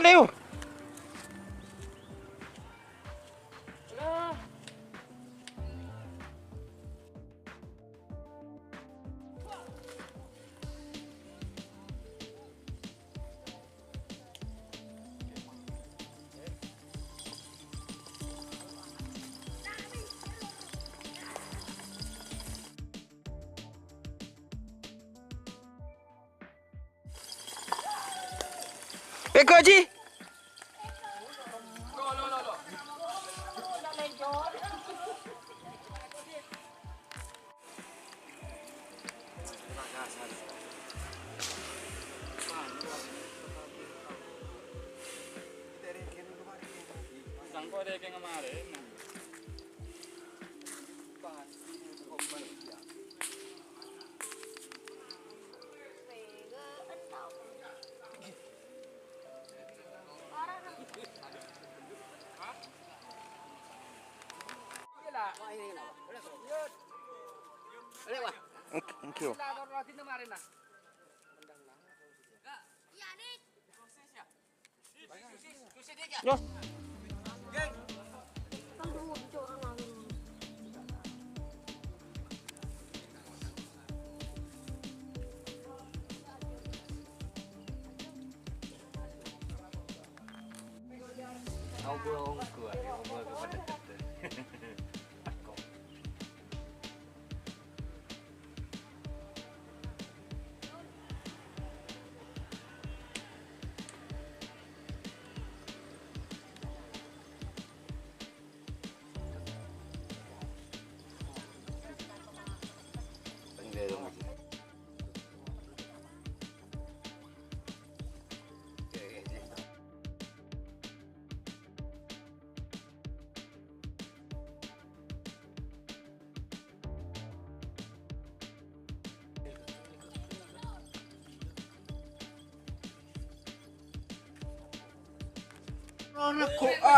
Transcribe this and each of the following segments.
เร็วEko Ji. Sangko ada yang kemarin. Thank you. Yo. Ngobrol kepada kita.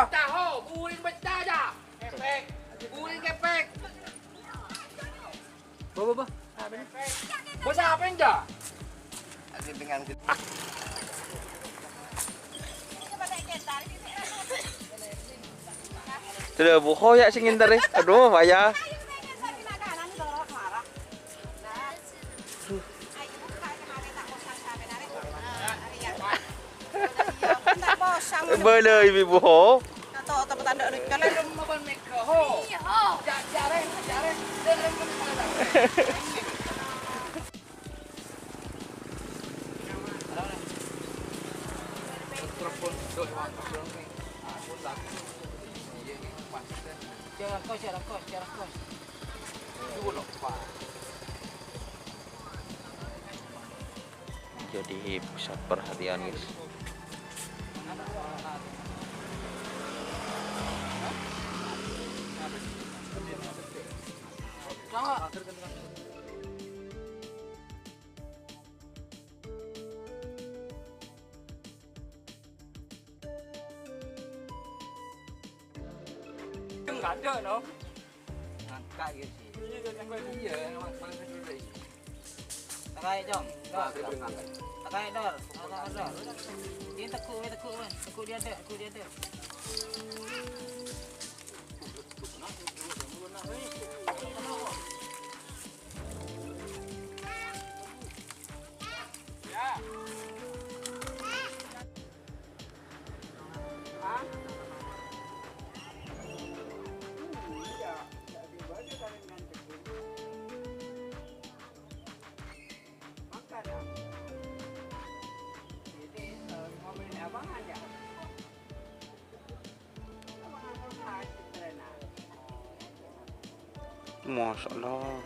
Tahu, guling pecah aja. Kepek, guling kepek. Bawa. Bos apa enggak? Dengan sudah buho ya singin tadi. Aduh, payah. Bơi vì buho. Jadi pusat perhatian guys. Enggak ada no. Angkat ke sini. Iya, memang paling dulu. Takai jom. Takai dor. Dia tekuk kan. Tekuk dia ada. Masya Allah.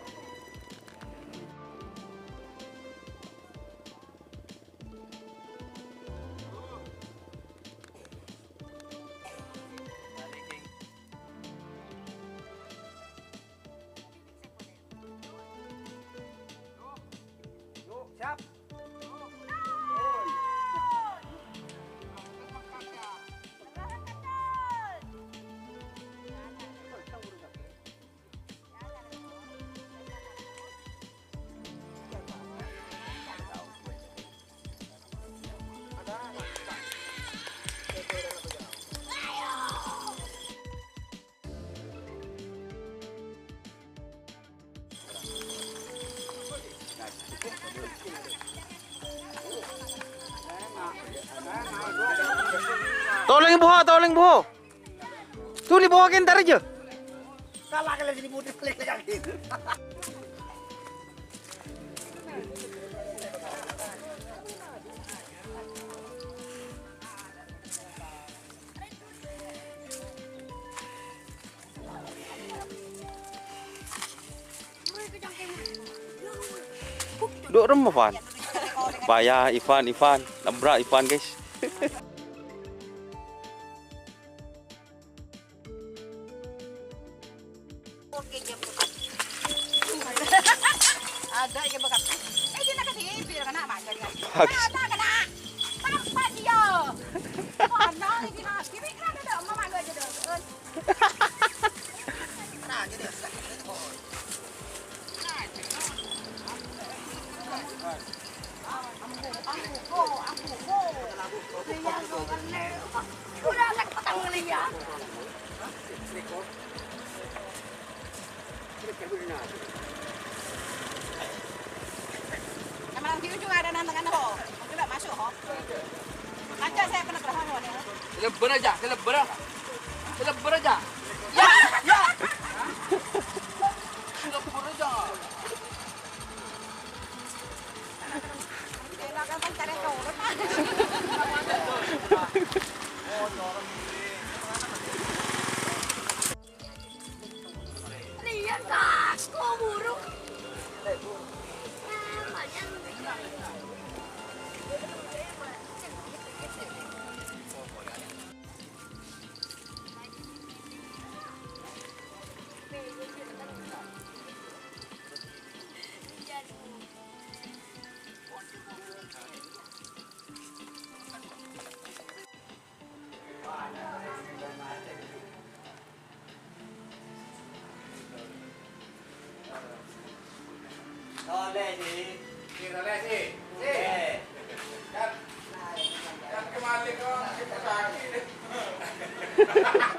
Siap. Tolong ibu ho, tolong ibu ho. Tu di bawah kentar aja. Kalah kalian jadi putih lagi. Duk rumah Ivan. Payah Ivan. Nabrak Ivan guys. Ada yang bekat. Kita kasih biar kena macam ni. Bagus. Kena. Apa dia? Mana ni kena? Kiri kena ada mama lu aja dah. Udah nak petang ni ya. Memang di ujung ada nantangan ho. Mungkin tak masuk ho. Macam saya kena berapa ho ni? Lebar aja, lebar. Lebar aja. Ya, ya. Lebar aja. Kita akan cari kau. Lihat tak, kau buruk. Toleh ni. Kira sih. Kan kemana kau? Kita sakit.